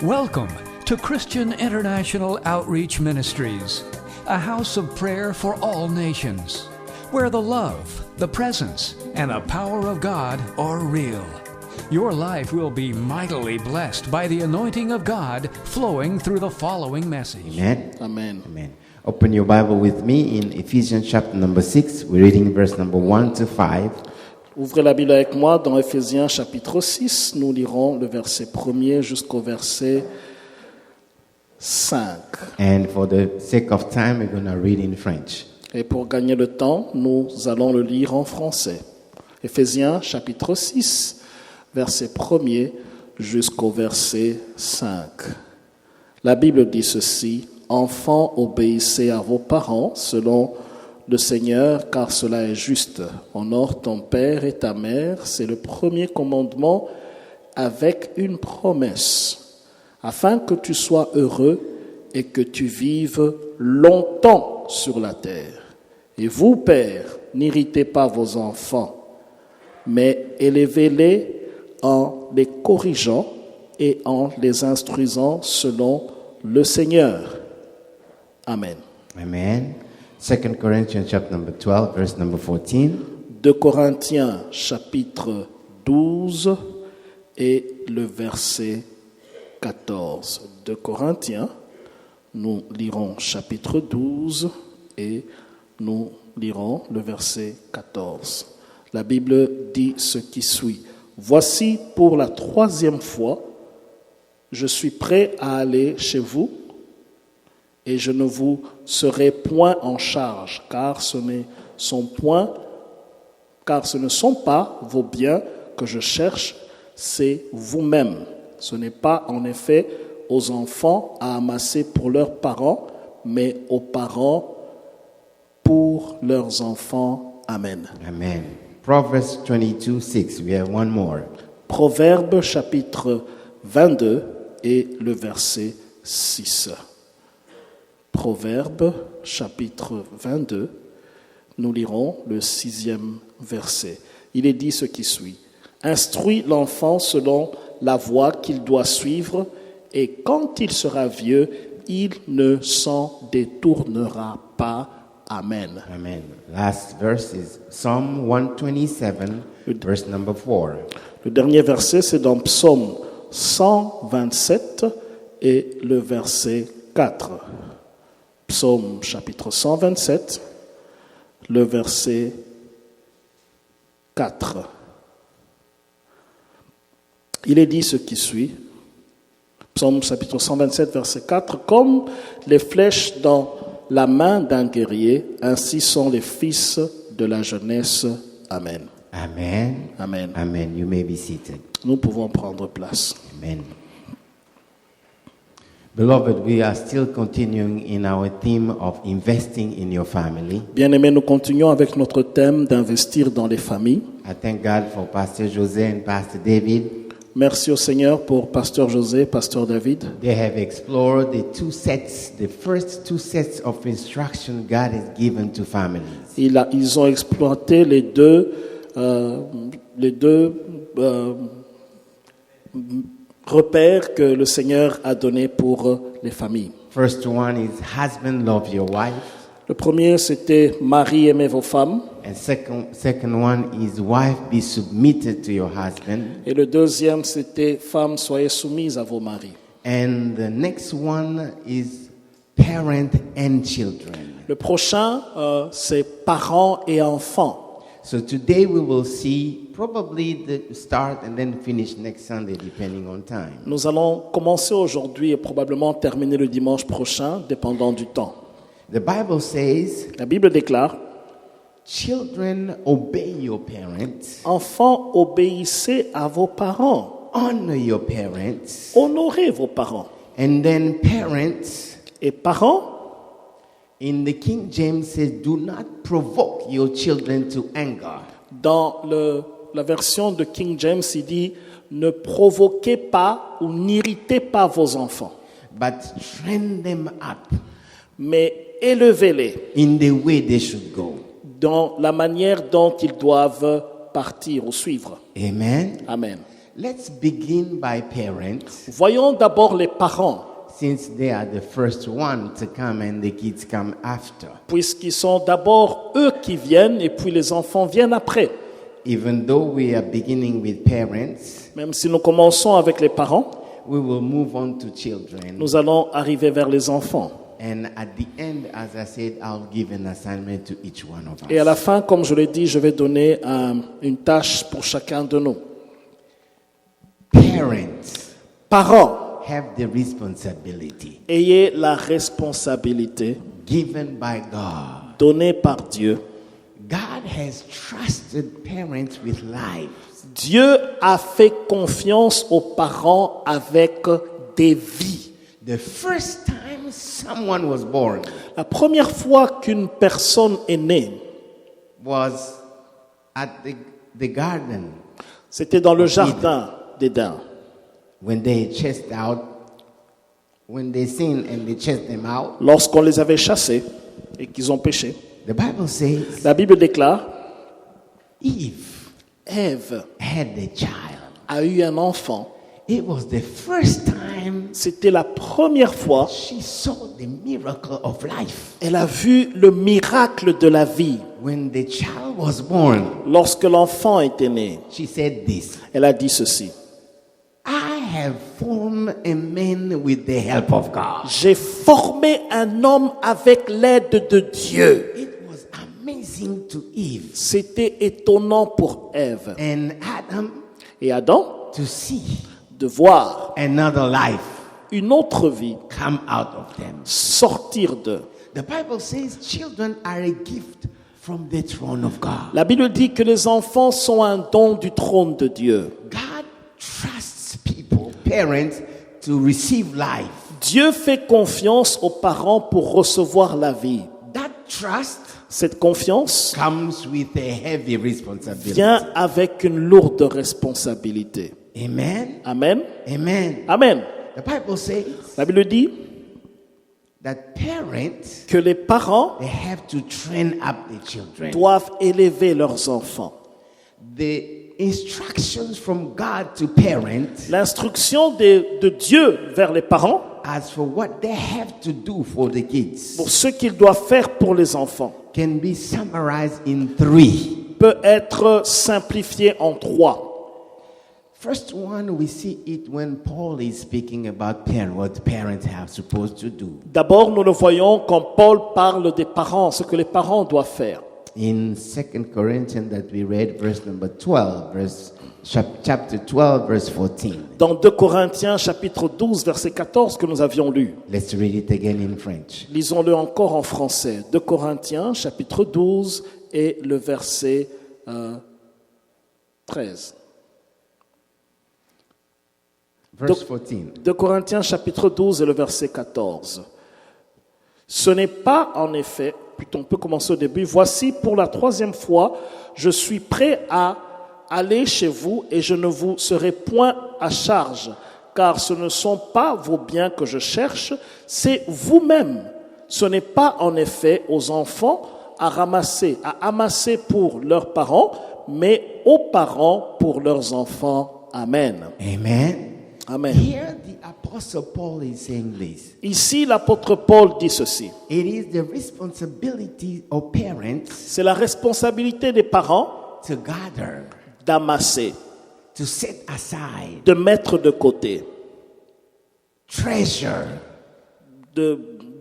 Welcome to Christian International Outreach Ministries, a house of prayer for all nations, where the love, the presence, and the power of God are real. Your life will be mightily blessed by the anointing of God flowing through the following message. Amen. Amen. Amen. Open your Bible with me in Ephesians chapter number 6. We're reading verse number 1 to 5. Ouvrez la Bible avec moi dans Éphésiens chapitre 6. Nous lirons le verset 1er jusqu'au verset 5. And for the sake of time, we're going to read in French. Et pour gagner le temps, nous allons le lire en français. Éphésiens chapitre 6, verset 1er jusqu'au verset 5. La Bible dit ceci: Enfants, obéissez à vos parents selon le Seigneur, car cela est juste. Honore ton père et ta mère, c'est le premier commandement avec une promesse, afin que tu sois heureux et que tu vives longtemps sur la terre. Et vous, pères, n'irritez pas vos enfants, mais élevez-les en les corrigeant et en les instruisant selon le Seigneur. Amen. Amen. 2 Corinthians chapter number 12, verse number 14. 2 Corinthiens chapitre 12 et le verset 14. 2 Corinthiens, nous lirons chapitre 12 et nous lirons le verset 14. La Bible dit ce qui suit. Voici pour la 3e fois, je suis prêt à aller chez vous et je ne vous serai point en charge, car ce ne sont pas vos biens que je cherche, c'est vous-même. Ce n'est pas en effet aux enfants à amasser pour leurs parents, mais aux parents pour leurs enfants. Amen. Amen. Proverbs 22, 6. We have one more. Proverbe chapitre 22 et le verset 6. Proverbe chapitre 22, nous lirons le 6e verset. Il est dit ce qui suit. Instruis l'enfant selon la voie qu'il doit suivre, et quand il sera vieux, il ne s'en détournera pas. Amen. Amen. Last verse is Psalm 127, verse number 4. Le dernier verset, c'est dans Psaume 127 et le verset 4. Psaume chapitre 127, le verset 4. Il est dit ce qui suit. Psaume chapitre 127, verset 4. Comme les flèches dans la main d'un guerrier, ainsi sont les fils de la jeunesse. Amen. Amen. Amen. Amen. You may be seated. Nous pouvons prendre place. Amen. Beloved, we are still continuing in our theme of investing in your family. Bien-aimés, nous continuons avec notre thème d'investir dans les familles. I thank God for Pastor Jose and Pastor David. Merci au Seigneur pour Pasteur José, Pasteur David. They have explored the first two sets of instruction God has given to families. Ils ont exploité les deux repères que le Seigneur a donnés pour les familles. First one is husband, love your wife. Le premier, c'était Marie, aimez vos femmes. And second one is wife, be submitted to your husband. Et le deuxième, c'était femme, soyez soumises à vos maris. And the next one is parent and children. Le prochain, c'est parents et enfants. So today we will see probably the start and then finish next Sunday depending on time. Nous allons commencer aujourd'hui et probablement terminer le dimanche prochain, dépendant du temps. The Bible says, La Bible déclare, children, obey your parents. enfants, obéissez à vos parents. Honor your parents. Honorez vos parents. And then parents, Et parents, in the King James says, do not provoke your children to anger. dans la version de King James, il dit, ne provoquez pas ou n'irritez pas vos enfants, But train them up mais élevez-les in the way they should go. dans la manière dont ils doivent partir ou suivre. Amen. Amen. Let's begin by parents, Voyons d'abord les parents, since they are the first one to come and the kids come after. puisqu'ils sont d'abord eux qui viennent et puis les enfants viennent après. Even though we are beginning with parents, Même si nous commençons avec les parents, we will move on to children. nous allons arriver vers les enfants. And at the end, as I said, I'll give an assignment to each one of us. Et à la fin, comme je l'ai dit, je vais donner une tâche pour chacun de nous. Parents Parents, have the responsibility ayez la responsabilité given by God. donnée par Dieu. God has trusted parents with lives. Dieu a fait confiance aux parents avec des vies. The first time someone was born La première fois qu'une personne est née, was at the garden c'était dans le jardin d'Éden. when they chased out, when they sinned and they chased them out. Lorsqu'on les avait chassés et qu'ils ont péché, The Bible says la Bible déclare, Eve Ève had a child. a eu un enfant. It was the first time C'était la première fois she saw the miracle of life. elle a vu le miracle de la vie. When the child was born, Lorsque l'enfant était né, she said this, elle a dit ceci. I have formed a man with the help of God. J'ai formé un homme avec l'aide de Dieu. It was amazing to Eve C'était étonnant pour Ève and Adam et Adam to see de voir another life une autre vie come out of them. sortir d'eux. The Bible says children are a gift from the throne of God. La Bible dit que les enfants sont un don du trône de Dieu. God trusts people, parents, to receive life. Dieu fait confiance aux parents pour recevoir la vie. That trust Cette confiance comes with a heavy responsibility. vient avec une lourde responsabilité. Amen. Amen. Amen. Amen. The Bible says La Bible dit that parents, que les parents they have to train up the children. doivent élever leurs enfants. The instructions from God to parents L'instruction de Dieu vers les parents as for what they have to do for the kids pour ce qu'ils doivent faire pour les enfants can be summarized in 3. peut être simplifié en 3. First one, we see it when Paul is speaking about what parents are supposed to do. D'abord, nous le voyons quand Paul parle des parents, ce que les parents doivent faire. In 2 Corinthians that we read, verse number 12, chapter 12, verse 14. Dans 2 Corinthiens, chapitre 12, verset 14, que nous avions lu. Let's read it again in French. Lisons-le encore en français. 2 Corinthiens, chapitre 12 et le verset 13. Verse 14. 2 Corinthiens, chapitre 12 et le verset 14. Ce n'est pas en effet, plutôt on peut commencer au début, voici pour la 3e fois, je suis prêt à aller chez vous et je ne vous serai point à charge, car ce ne sont pas vos biens que je cherche, c'est vous-même. Ce n'est pas en effet aux enfants à amasser pour leurs parents, mais aux parents pour leurs enfants. Amen. Amen. Amen. Here the Apostle Paul is saying this. Ici, l'apôtre Paul dit ceci. It is the responsibility of parents C'est la responsabilité des parents to gather, d'amasser, to set aside, de mettre de côté, treasure, de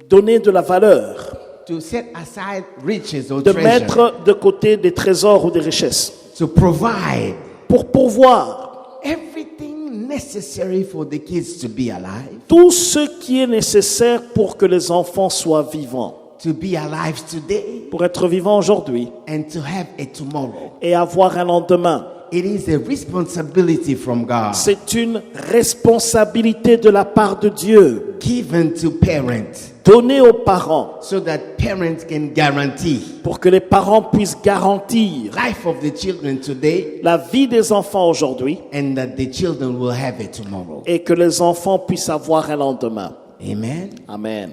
donner de la valeur, to set aside riches or de treasure, mettre de côté des trésors ou des richesses, to provide pour pourvoir everything necessary for the kids to be alive, tout ce qui est nécessaire pour que les enfants soient vivants, to be alive today, pour être vivants aujourd'hui and to have a tomorrow. et avoir un lendemain. It is a responsibility from God C'est une responsabilité de la part de Dieu, given to parents donnée aux parents, so that parents can guarantee pour que les parents puissent garantir life of the children today la vie des enfants aujourd'hui and that the children will have a tomorrow. et que les enfants puissent avoir un lendemain. Amen. Amen.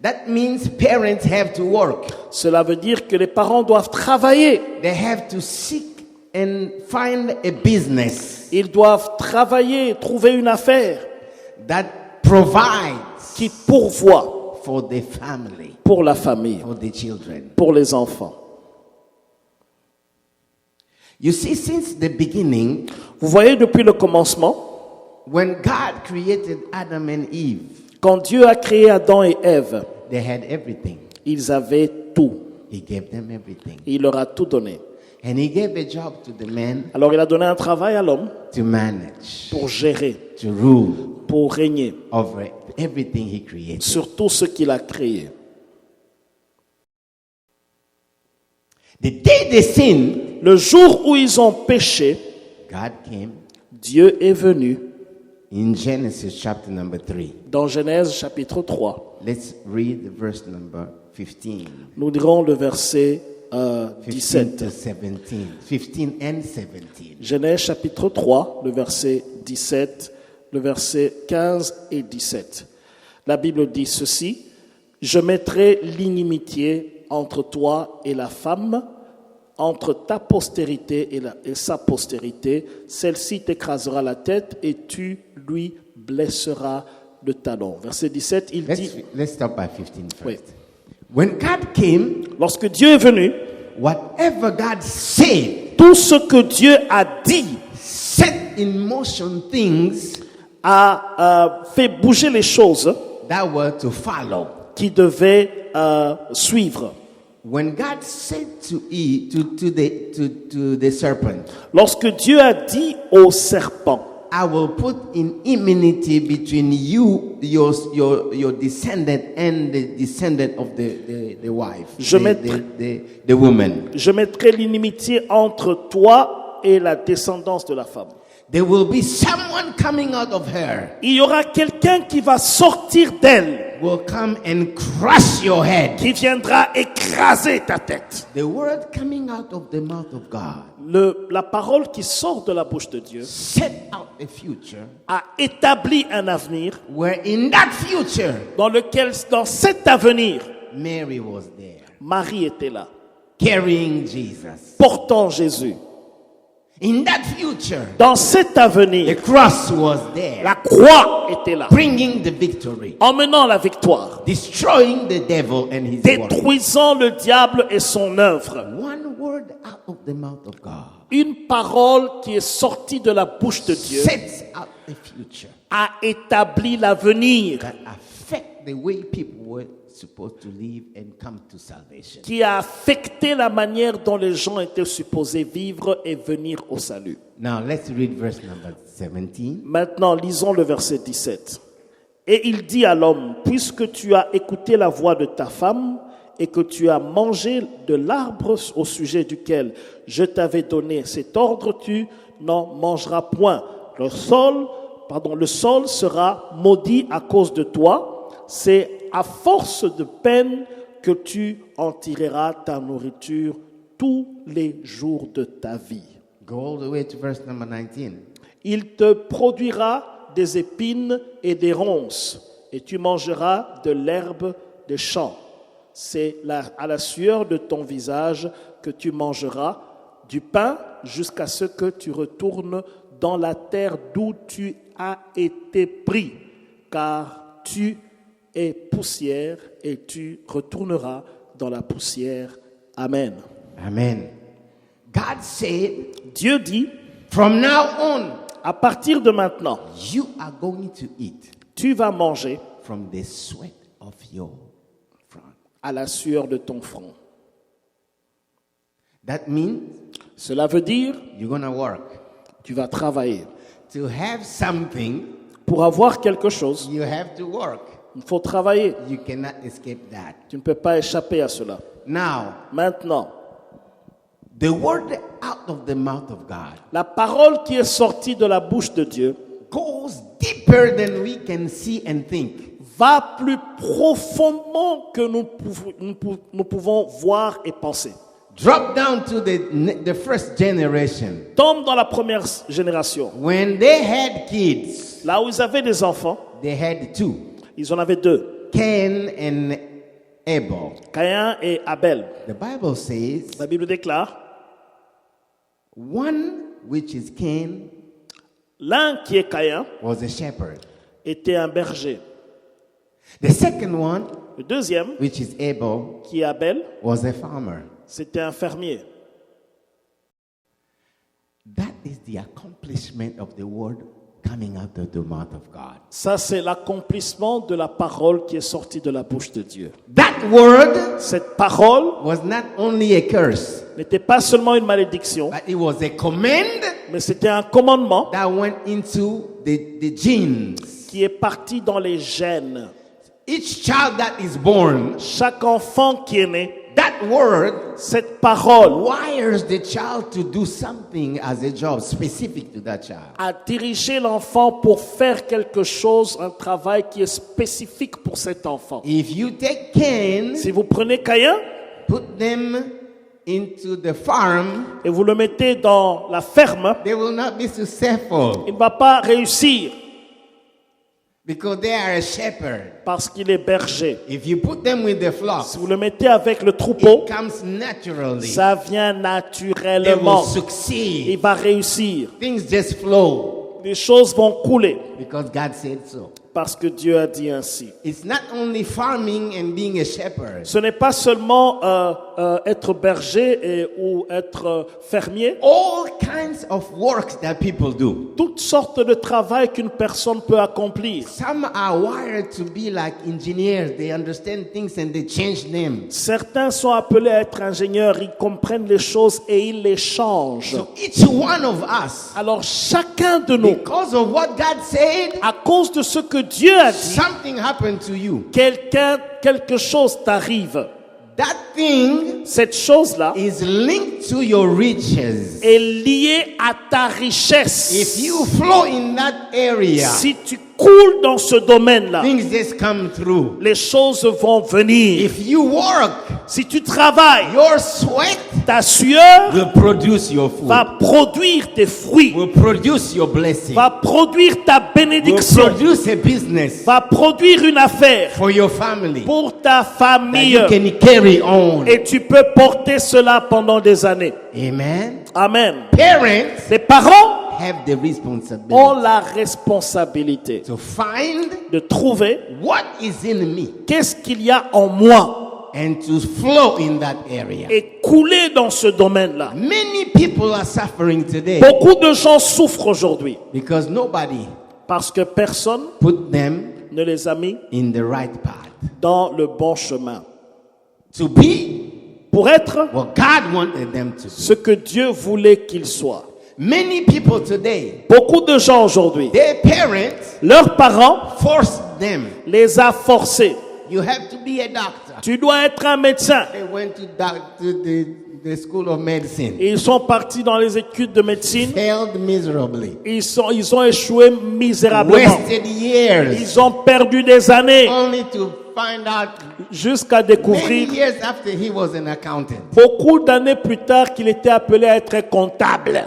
That means parents have to work. Cela veut dire que les parents doivent travailler. They have to seek and find a business Ils doivent travailler, trouver une affaire that provides qui pourvoit for the family, pour la famille, for the children. pour les enfants. You see, since the beginning, Vous voyez, depuis le commencement, when God created Adam and Eve, quand Dieu a créé Adam et Ève, they had everything. ils avaient tout. He gave them everything. Il leur a tout donné. And he gave a job to the man Alors il a donné un travail à l'homme to manage, pour gérer, to rule pour régner over everything he created. sur tout ce qu'il a créé. The day they sinned, Le jour où ils ont péché, God came Dieu est venu in Genesis chapter number 3. dans Genèse chapitre 3. Let's read the verse number 15. Nous dirons le verset 15 17. to 17. 15 and 17. Genèse chapitre 3, le verset 17, le verset 15 et 17. La Bible dit ceci: Je mettrai l'inimitié entre toi et la femme, entre ta postérité et sa postérité. Celle-ci t'écrasera la tête et tu lui blesseras le talon. Verset 17, il dit, Let's start by 15 first. Oui. When God came, lorsque Dieu est venu, whatever God said tout ce que Dieu a dit set in motion things a fait bouger les choses that were to follow. qui devaient suivre. When God said to Eve, to the serpent, Lorsque Dieu a dit au serpent, I will put in enmity between you, your descendant, and the descendant of the wife, the woman. je mettrai l'inimitié entre toi et la descendance de la femme. There will be someone coming out of her, Il y aura quelqu'un qui va sortir d'elle, will come and crush your head. qui viendra écraser ta tête. The word coming out of the mouth of God La parole qui sort de la bouche de Dieu set out a future a établi un avenir where in that future dans cet avenir, Mary was there Marie était là, carrying Jesus. portant Jésus. In that future Dans cet the avenir, cross was there, la croix était là, bringing the victory, emmenant la victoire, destroying the devil and his work. détruisant le diable et son œuvre. One word out of the mouth of God Une parole qui est sortie de la bouche de Dieu sets out the future a établi l'avenir, that affect the way people were supposed to live and come to salvation. qui a affecté la manière dont les gens étaient supposés vivre et venir au salut. Now let's read verse number 17. Maintenant, lisons le verset 17. Et il dit à l'homme, puisque tu as écouté la voix de ta femme et que tu as mangé de l'arbre au sujet duquel je t'avais donné cet ordre, tu n'en mangeras point. Le sol sera maudit à cause de toi. C'est à force de peine que tu en tireras ta nourriture tous les jours de ta vie. Go all the way to verse number 19. Il te produira des épines et des ronces, et tu mangeras de l'herbe des champs. C'est à la sueur de ton visage que tu mangeras du pain jusqu'à ce que tu retournes dans la terre d'où tu as été pris, car tu es poussière et tu retourneras dans la poussière. Amen. Amen. God said, Dieu dit, from now on, à partir de maintenant, you are going to eat tu vas manger from the sweat of your front. à la sueur de ton front. That means Cela veut dire, you're going to work. tu vas travailler. To have something, Pour avoir quelque chose, you have to work. il faut travailler. You cannot escape that. Tu ne peux pas échapper à cela. Now, Maintenant, the word out of the mouth of God la parole qui est sortie de la bouche de Dieu goes deeper than we can see and think. va plus profondément que nous pouvons voir et penser. Drop down to the first generation. Tombe dans la première génération. When they had kids, Là où ils avaient des enfants, they had two, ils en avaient deux, Cain and Abel. Caïn et Abel. The Bible says, La Bible déclare, One, which is Cain, L'un qui est Caïn was a shepherd. était un berger. The second one, Le deuxième, which is Abel, qui est Abel, was a farmer. c'était un fermier. That is the accomplishment of the word coming out of the mouth of God. Ça, c'est l'accomplissement de la parole qui est sortie de la bouche de Dieu. That word Cette parole was not only a curse, n'était pas seulement une malédiction, but it was a command mais c'était un commandement that went into the genes. qui est parti dans les gènes. Each child that is born, Chaque enfant qui est né, that word cette parole wires the child to do something as a job specific to that child. a dirigé l'enfant pour faire quelque chose, un travail qui est spécifique pour cet enfant. If you take Cain, Si vous prenez Caïn put them into the farm, et vous le mettez dans la ferme, they will not be successful il ne va pas réussir because they are a shepherd. parce qu'il est berger. If you put them with the flock, Si vous le mettez avec le troupeau, it comes naturally. ça vient They will naturellement. Il succeed. va réussir. Things just flow Les choses vont couler because God said so. parce que Dieu a dit ainsi. It's not only farming and being a shepherd. Ce n'est pas seulement être berger ou être fermier. All kinds of works that people do. Toutes sortes de travail qu'une personne peut accomplir. Some are wired to be like engineers. They understand things and they change them. Certains sont appelés à être ingénieurs. Ils comprennent les choses et ils les changent. So each one of us, Alors chacun de nous, because of what God said, à cause de ce que Dieu a dit, something happened to you. quelque chose t'arrive. That thing Cette chose-là is linked to your riches. est liée à ta richesse. If you flow in that area, Si tu coules dans ce domaine-là, things just come through. les choses vont venir. If you work, Si tu travailles, your sweat ta sueur will produce your food, va produire tes fruits, will produce your blessing, va produire ta will bénédiction, produce a business va produire une affaire for your family pour ta that famille. you can carry on. Et tu peux porter cela pendant des années. Amen. Amen. Parents Les parents have the responsibility ont la responsabilité to find de trouver what is in me qu'est-ce qu'il y a en moi and to flow in that area. et couler dans ce domaine-là. Many people are suffering today Beaucoup de gens souffrent aujourd'hui because nobody parce que personne put them ne les a mis in the right path dans le bon chemin to be pour être what God wanted them to be. ce que Dieu voulait qu'ils soient. Many people today, Beaucoup de gens aujourd'hui, their parents leurs parents forced them. les a forcés. You have to be a doctor. Tu dois être un médecin. They went to the school of medicine. Et ils sont partis dans les études de médecine. Failed miserably. Ils ont échoué misérablement. Wasted years. Ils ont perdu des années Only to find out jusqu'à many découvrir years after he was an accountant. beaucoup d'années plus tard qu'il était appelé à être comptable.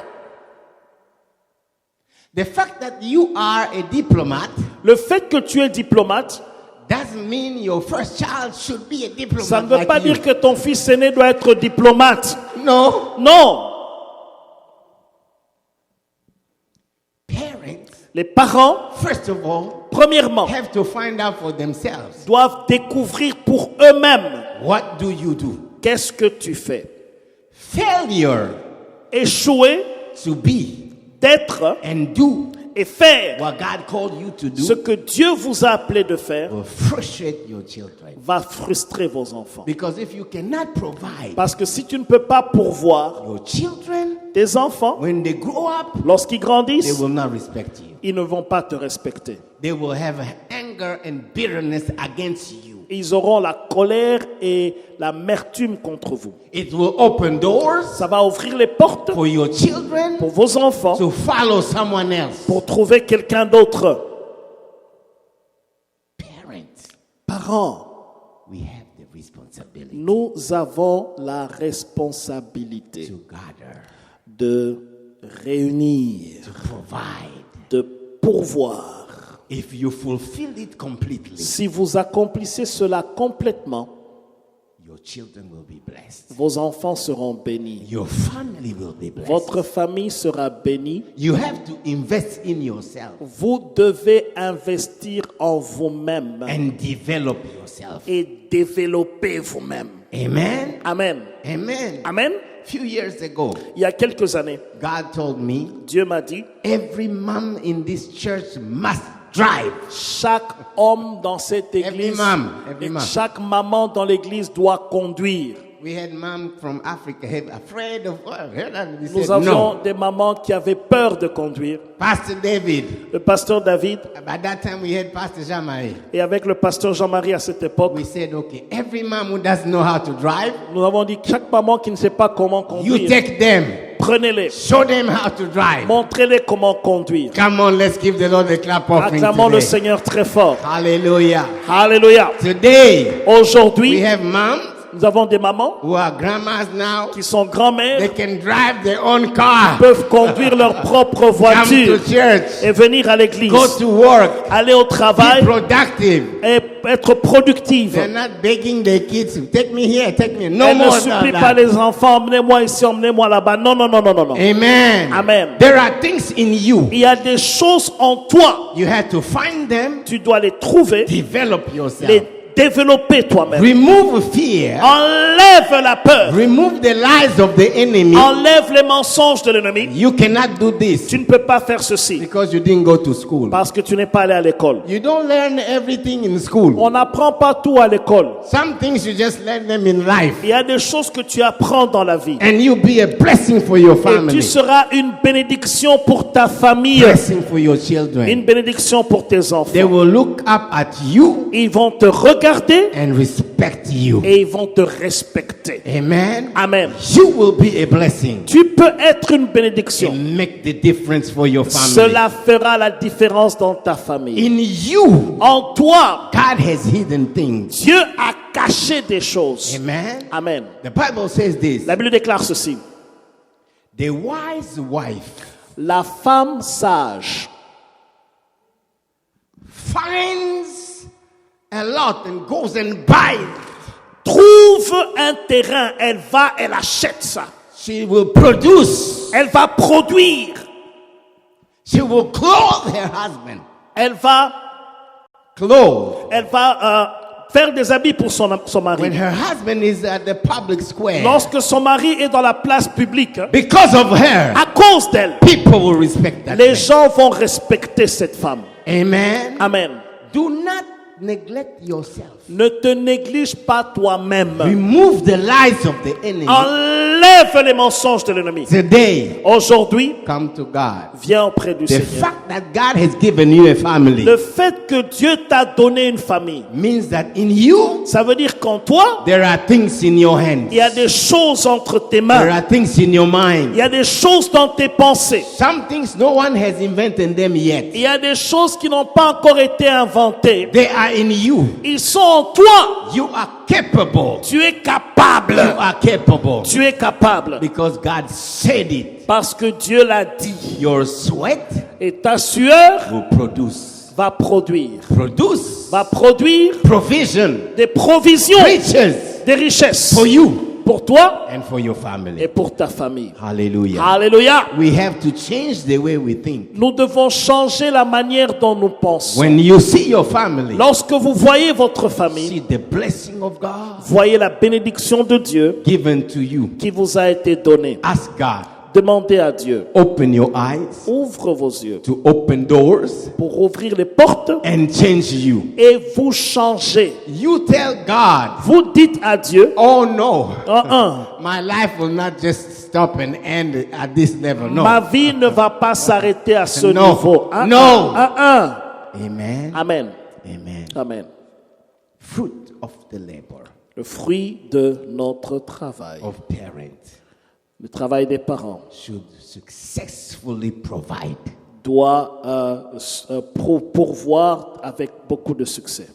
The fact that you are a diplomat Le fait que tu es diplomate, doesn't mean your first child should be a diplomat. ça ne veut like pas you. dire que ton fils aîné doit être diplomate. No. Non. Parents, Les parents, first of all, premièrement, have to find out for themselves. doivent découvrir pour eux-mêmes What do you do? qu'est-ce que tu fais. Failure Échouer, to be d'être and do et faire what God called you to ce do que Dieu vous a appelé de faire will frustrate your children. va frustrer vos enfants. Because if you cannot provide Parce que si tu ne peux pas pourvoir your children, tes enfants, when they grow up, lorsqu'ils they grandissent, will not respect you. ils ne vont pas te respecter. They will have anger and bitterness against you. Ils auront la colère et l'amertume contre vous. It will open doors Ça va ouvrir les portes for your children pour vos enfants to follow someone else. pour trouver quelqu'un d'autre. Parents, Parents, we have the responsibility nous avons la responsabilité to gather, de réunir, to provide. de pourvoir. If you fulfill it completely, Si vous accomplissez cela complètement, your Your children will be blessed. Vos enfants seront bénis. Your family will be blessed. Votre famille sera bénie. You have to invest in yourself. Vous devez investir en vous-même And develop yourself. et développer vous-même. Amen. Amen. Amen. Amen. Few years ago, Il y a quelques années, God told me, Dieu m'a dit, every mom in this church must drive. chaque homme dans cette église, Every et mom. chaque maman dans l'église doit conduire. We had mom from Africa afraid of we Nous said, avions no. des mamans qui avaient peur de conduire. Pastor David. Le pasteur David, By that time we had Pastor Jean-Marie. et avec le pasteur Jean-Marie à cette époque, We said, okay, every mom who doesn't know how to drive, nous avons dit, chaque maman qui ne sait pas comment you conduire, take them. prenez-les, Show them how to drive. montrez-les comment conduire. Come on, let's give the Lord a clap offering Acclamons le today. Seigneur très fort. Hallelujah. Alléluia. Today, we Aujourd'hui, have moms nous avons des mamans who are grandmas now. qui sont They grand-mères, can drive their own car. peuvent conduire leur propre Come voiture to church. et venir à l'église, Go to work. aller au Be travail productive. et être productive. They're not begging their kids, take me here, take me. No Elle ne more supplie than pas that. les enfants, emmenez-moi ici, emmenez-moi là-bas. Non, non, non, non, non, non. Amen. Amen. There are things in you. Il y a des choses en toi. You have to find them, Tu dois les trouver, develop yourself. les développer toi-même. Remove fear. Enlève la peur. Remove the lies of the enemy. Enlève les mensonges de l'ennemi. You cannot do this Tu ne peux pas faire ceci because you didn't go to school. parce que tu n'es pas allé à l'école. You don't learn everything in school. On n'apprend pas tout à l'école. Some things you just learn them in life. Il y a des choses que tu apprends dans la vie. And you'll be a blessing for your Et tu family. seras une bénédiction pour ta famille. Blessing for your children. Une bénédiction pour tes They enfants. will look up at you Ils vont te regarder and respect you. et ils vont te respecter. Amen. Amen. You will be a blessing. Tu peux être une bénédiction. And make the difference for your family. Cela fera la différence dans ta famille. In you, En toi, God has hidden things. Dieu a caché des choses. Amen. Amen. The Bible says this. La Bible déclare ceci. The wise wife La femme sage finds a lot and goes and buys it. trouve un terrain, elle va, elle achète ça. She will produce. Elle va produire. She will clothe her husband. Elle va faire des habits pour son When mari. her husband is at the public square, Lorsque son mari est dans la place publique, because of her, à cause d'elle, people will respect that. les man. gens vont respecter cette femme. Amen. Amen. Do not neglect yourself. Ne te néglige pas toi-même. Remove the lies of the enemy. Enlève les mensonges de l'ennemi. Today, Aujourd'hui, come to God. viens auprès du The Seigneur. fact that God has given you a family Le fait que Dieu t'a donné une famille, means that in you, ça veut dire qu'en toi, there are things in your hands. il y a des choses entre tes There mains. are things in your Il mind. y a des choses dans tes pensées. Some things no one has invented them yet. Il y a des choses qui n'ont pas encore été inventées. They are in you. Ils sont en toi. You are capable. Tu es capable. You are capable. Tu es capable. Because God said it. Parce que Dieu l'a dit. Your sweat Et ta sueur will produce. va produire. Produce Va produire provision, des provisions, riches des richesses for you pour toi and for your et family. pour ta famille. Hallelujah. Alléluia. We have to change the way we think. Nous devons changer la manière dont nous pensons. When you see your family, Lorsque vous voyez votre famille, see the blessing of God voyez la bénédiction de Dieu given to you. qui vous a été donnée. Ask God. Demandez à Dieu. Open your eyes Ouvre vos yeux to open doors pour ouvrir les portes and change you. et vous changer. You tell God, Vous dites à Dieu, oh no, my my life will not just stop and end at this level. No. vie ne va pas s'arrêter à ce No. niveau. No. Amen. Amen. Amen. Amen. Amen. Fruit of the labor Le fruit de notre travail, of parents le travail des parents, should successfully provide doit pourvoir avec beaucoup de succès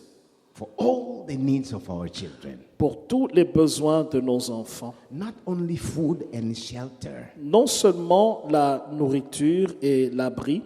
for all the needs of our children. pour tous les besoins de nos enfants. Not only food and shelter, Non seulement la nourriture et l'abri,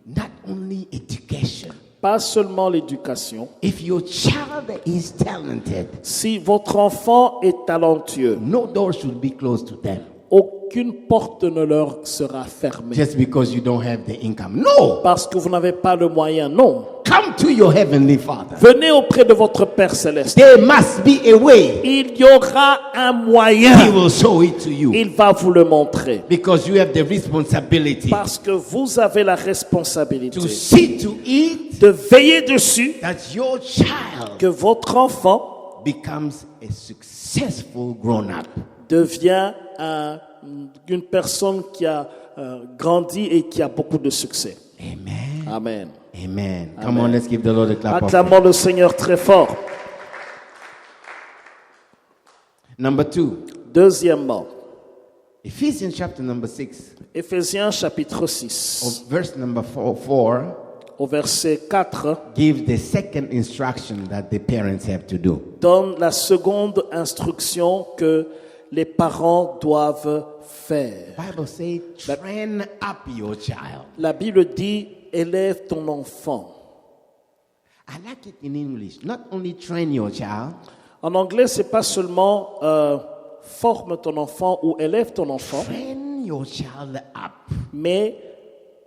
not only education, pas seulement l'éducation. If your child is talented, Si votre enfant est talentueux, no door should be closed to them. aucune porte ne leur sera fermée. Just because you don't have the income. No! Parce que vous n'avez pas le moyen, non. Come to your heavenly Father. Venez auprès de votre Père Céleste. There must be a way. Il y aura un He moyen. will show it to you. Il va vous le montrer. Because you have the responsibility Parce que vous avez la to responsabilité see to it de veiller dessus that your child que votre enfant becomes a successful grown-up. devient une personne qui a grandi et qui a beaucoup de succès. Amen. Amen. Amen. Come on, let's give the Lord a clap of Acclamons le Seigneur très fort. Number 2. Deuxièmement, Ephesians chapter number 6, Éphésiens chapitre 6, of verse number 4, au verset 4, give the second instruction that the parents have to do. donne la seconde instruction que les parents doivent faire. The Bible says, train up your child. La Bible dit, élève ton enfant. I like it in English. Not only train your child, En anglais, c'est pas seulement forme ton enfant ou élève ton enfant, train your child up. mais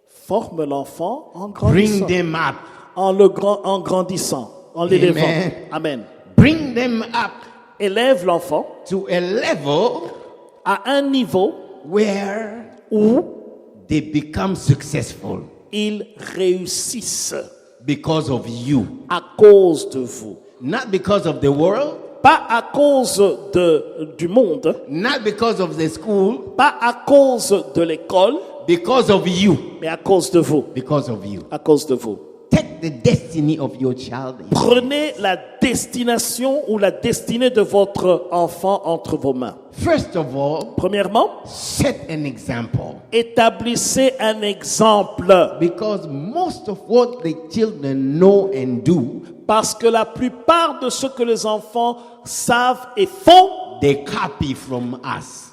forme l'enfant en Bring grandissant, them up. en grandissant, en l'élevant. Amen. Amen. Bring them up Élève l'enfant to a level à un niveau where où they become successful ils réussissent because of you. à cause de vous. Not because of the world, Pas à cause du monde, not because of the school, pas à cause de l'école, because of you. mais à cause de vous. Because of you. À cause de vous. Take the destiny of your child. Prenez la destination ou la destinée de votre enfant entre vos mains. First of all, Premièrement, set an example. établissez un exemple. Because most of what the children know and do, Parce que la plupart de ce que les enfants savent et font, they copy from us.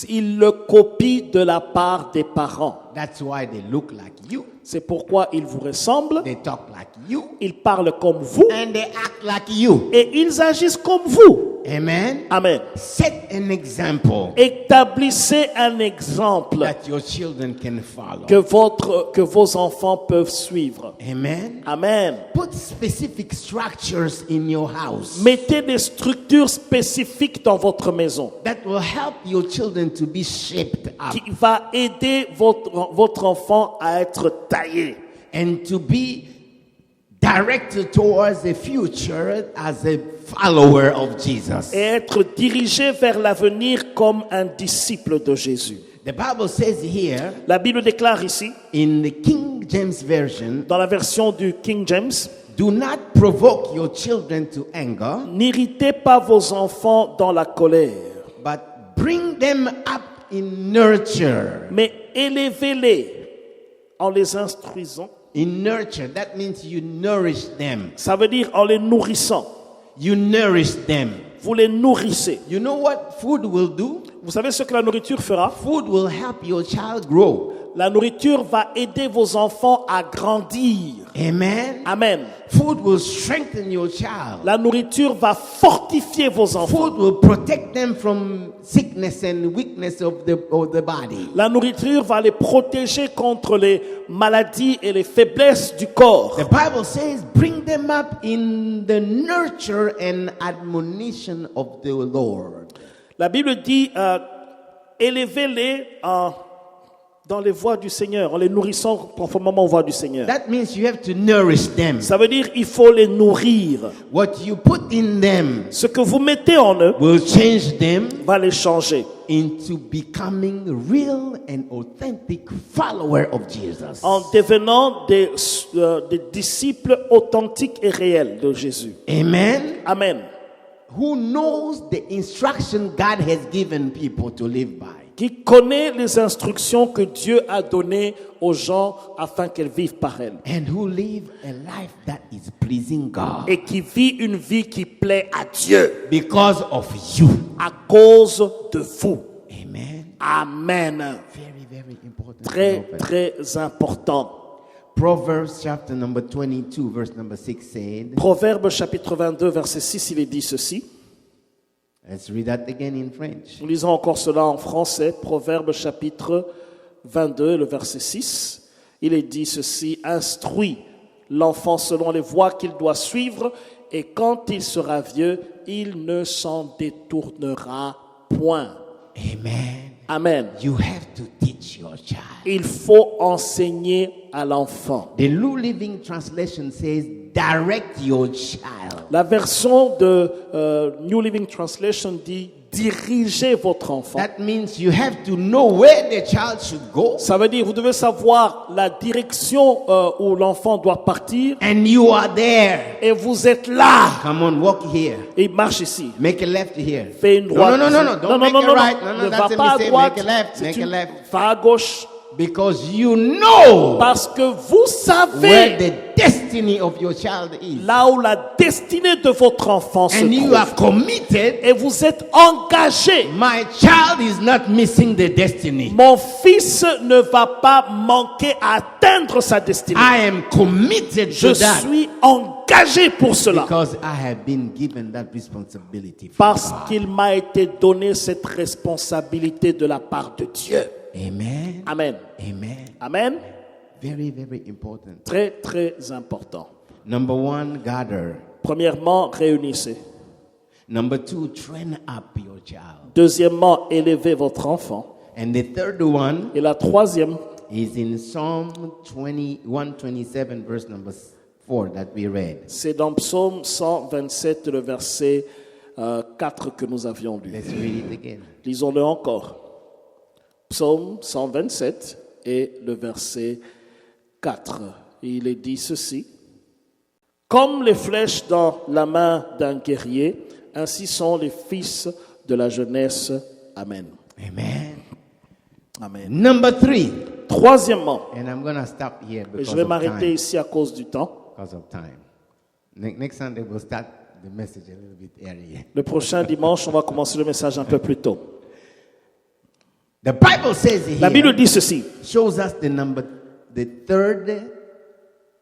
ils le copient de la part des parents. That's why they look like you. C'est pourquoi ils vous ressemblent, They talk like you. ils parlent comme vous And they act like you. et ils agissent comme vous. Amen. Amen. Set an example Établissez un exemple that your children can follow. que vos enfants peuvent suivre. Amen. Amen. Put specific structures in your house Mettez des structures spécifiques dans votre maison that will help your children to be shaped up qui va aider votre enfant à être taillé and to be directed towards the future as a follower of Jesus. et être dirigé vers l'avenir comme un disciple de Jésus. The Bible says here La Bible déclare ici, in the King James Version, dans la version du King James, do not provoke your children to anger, n'irritez pas vos enfants dans la colère, but bring them up in nurture. mais élevez-les en les instruisant. In nurture, that means you nourish them. Ça veut dire en les nourrissant. You nourish them. Vous les nourrissez. You know what food will do? Vous savez ce que la nourriture fera? Food will help your child grow. La nourriture va aider vos enfants à grandir. Amen. Amen. Food will strengthen your child. La nourriture va fortifier vos enfants. Food will protect them from sickness and weakness of the body. La nourriture va les protéger contre les maladies et les faiblesses du corps. The Bible says, bring them up in the nurture and admonition of the Lord. La Bible dit, élevez-les dans les voies du Seigneur, en les nourrissant conformément aux voies du Seigneur. That means you have to nourish them. Ça veut dire il faut les nourrir. What you put in them Ce que vous mettez en eux will change them va les changer into becoming real and authentic follower of Jesus. en devenant des disciples authentiques et réels de Jésus. Amen. Amen. Who knows the instruction God has given people to live by. Qui connaît les instructions que Dieu a données aux gens afin qu'elles vivent par elles. And who live a life that is pleasing God. Et qui vit une vie qui plaît à Dieu. Because of you. À cause de vous. Amen. Amen. Very, very important. Très, très important. Proverbs chapter number 22, verse number 6 said. Proverbe chapitre 22, verset 6, il est dit ceci. Let's read that again in French. Nous lisons encore cela en français. Proverbe chapitre 22, le verset 6. Il est dit ceci. Instruis l'enfant selon les voies qu'il doit suivre, et quand il sera vieux, il ne s'en détournera point. Amen. Amen. You have to teach your child. Il faut enseigner à l'enfant. The New Living Translation says, direct your child. La version de New Living Translation dit dirigez votre enfant. That means you have to know where the child should go. Ça veut dire vous devez savoir la direction où l'enfant doit partir. And you are there. Et vous êtes là. Come on, walk here. Et il marche ici. Make a left here. Fais une droite. No. Don't make a right. No, Ne that's va a pas à mistake. droite. Make a left. Make a left. Va à gauche. Because you know Parce que vous where savez the destiny of your child is. là où la destinée de votre enfant se And you trouve. are committed. Et vous êtes engagé. My child is not missing the destiny. Mon fils ne va pas manquer à atteindre sa destinée. I am committed Je to that. suis engagé pour cela. Because I have been given that responsibility. From Parce God. qu'il m'a été donné cette responsabilité de la part de Dieu. Amen. Amen. Amen. Amen. Very, very important. Très, très important. Number one, gather. Premièrement, réunissez. Number two, train up your child. Deuxièmement, élevez votre enfant. And the third one Et la troisième, is in Psalm 127, verse number 4 that we read. c'est dans Psaume 127, le verset 4 que nous avions lu. Let's read it again. Lisons-le encore. Psaume 127 et le verset 4. Il est dit ceci. Comme les flèches dans la main d'un guerrier, ainsi sont les fils de la jeunesse. Amen. Amen. Amen. Number three. Troisièmement, And I'm going to stop here et because je vais of m'arrêter time. ici à cause du temps. Because of time. Next Sunday we'll start the message a little bit earlier. Le prochain dimanche, on va commencer le message un peu plus tôt. The Bible says La Bible here, dit ceci. shows us the third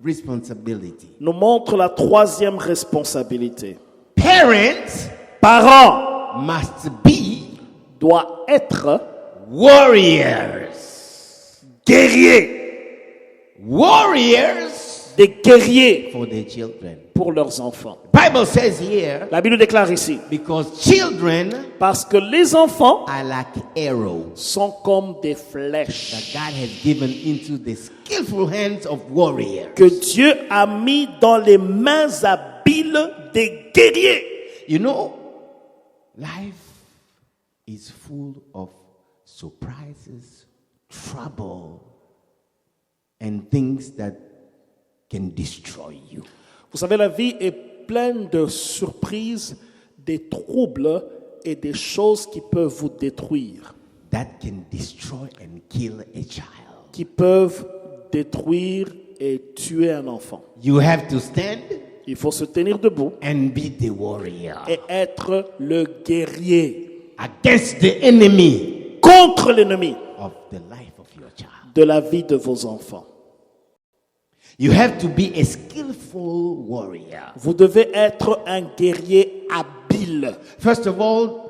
responsibility. Nous montre la troisième responsabilité. Parents Parents must be doivent être warriors. guerriers. Warriors Des guerriers for their children. pour leurs enfants. Bible says here, La Bible déclare ici, because children parce que les enfants are like arrows sont comme des that flèches God has given into the skillful hands of warriors. que Dieu a mis dans les mains habiles des guerriers. You know, life is full of surprises, trouble, and things that can destroy you. Vous savez, la vie est pleine de surprises, des troubles et des choses qui peuvent vous détruire, That can destroy and kill a child. qui peuvent détruire et tuer un enfant. You have to stand Il faut se tenir debout and be the warrior et être le guerrier against the enemy contre l'ennemi of the life of your child. de la vie de vos enfants. You have to be a skillful warrior. Vous devez être un guerrier habile. First of all,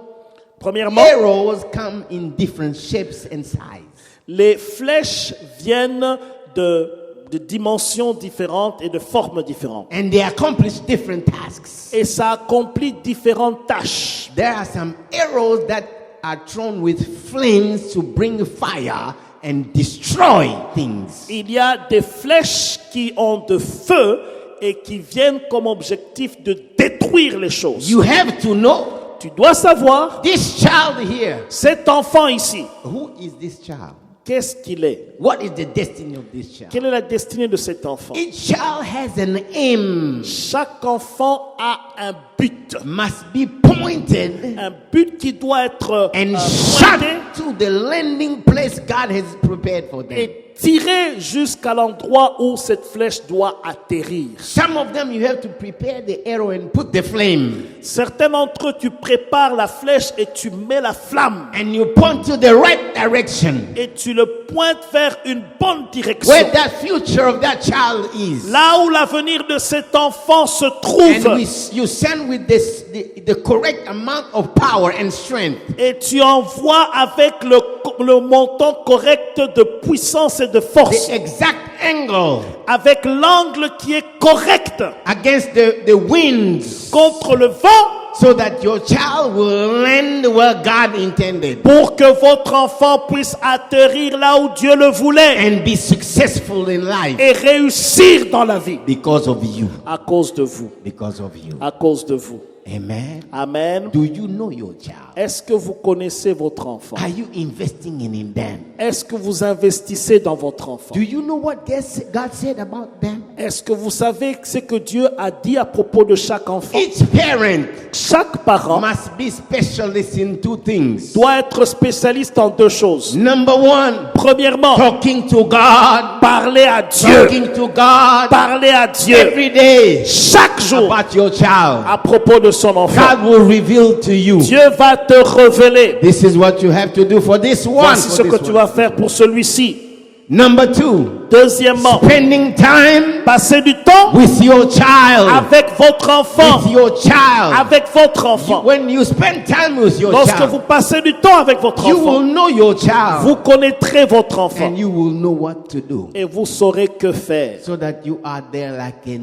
Premièrement, arrows come in different shapes and sizes. les flèches viennent de dimensions différentes et de formes différentes. And they accomplish different tasks. Et ça accomplit différentes tâches. There are some arrows that are thrown with flames to bring fire and destroy things. Il y a des flèches qui ont de feu et qui viennent comme objectif de détruire les choses. You have to know Tu dois savoir, this child here. cet enfant ici, Who is this child? qu'est-ce qu'il est? What is the destiny of this child? Quelle est la destinée de cet enfant? Each child has an aim, Chaque enfant a un but. must be pointed Un but qui doit être and pointé shot to the landing place God has prepared for them. et tiré jusqu'à l'endroit où cette flèche doit atterrir. Some of them you have to prepare the arrow and put the flame, Certains d'entre eux, tu prépares la flèche et tu mets la flamme and you point to the right direction. et tu le pointes vers vers une bonne direction. Where that future of that child is. Là où l'avenir de cet enfant se trouve. And you send with the correct amount of power and strength. Et tu envoies avec le montant correct de puissance et de force. The exact angle. Avec l'angle qui est correct. Against the winds. Contre le vent. So that your child will land where God intended. Pour que votre enfant puisse atterrir là où Dieu le voulait. And be successful in life. Et réussir dans la vie. Because of you. À cause de vous. Because of you. À cause de vous. Amen. Amen. Do you know your child? Est-ce que vous connaissez votre enfant? Are you investing in them? Est-ce que vous investissez dans votre enfant? Do you know what God said about them? Est-ce que vous savez ce que Dieu a dit à propos de chaque enfant? Each parent Chaque parent must be specialist in two things. Doit être spécialiste en deux choses. Number one, premièrement, talking to God. Parler à Dieu. Talking to God. Parler à Dieu. Every day. Chaque jour. About your child. À propos de son enfant. God will reveal to you. Dieu va te révéler. This is what you have to do for this one. Voici ce que tu vas faire pour celui-ci. Number two. Deuxièmement, spending time. Passer du temps with your child. Avec votre enfant. With your child. Avec votre enfant. When you spend time with your Lorsque child, vous passez du temps avec votre you enfant, will know your child. Vous connaîtrez votre enfant. And you will know what to do. Et vous saurez que faire. So that you are there like a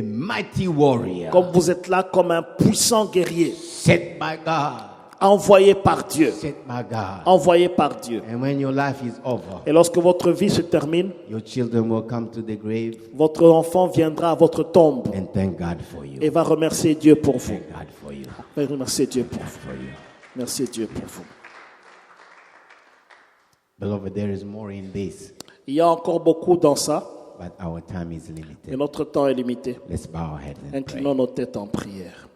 mighty warrior. Comme vous êtes là comme un puissant guerrier. Set by God. Envoyé par Dieu. Set by God. Envoyé par Dieu. And when your life is over, et lorsque votre vie se termine, your children will come to the grave. Votre enfant viendra à votre tombe. And thank God for you. Et va remercier Dieu pour vous. Thank God for you. Va remercier Dieu pour vous. Merci Dieu pour vous. Beloved, there is more in this. Il y a encore beaucoup dans ça. But our time is limited. Et notre temps est limité. Let's bow our heads and Inclinons nos têtes en prière.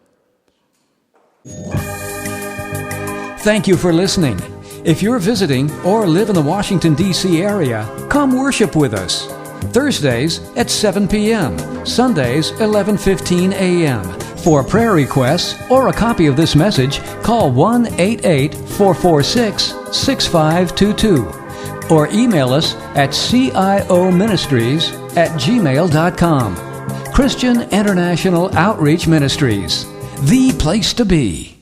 Thank you for listening. If you're visiting or live in the Washington, D.C. area, come worship with us. Thursdays at 7 p.m., Sundays 11:15 a.m. For prayer requests or a copy of this message, call 1-888-446-6522 or email us at cioministries@gmail.com. Christian International Outreach Ministries, the place to be.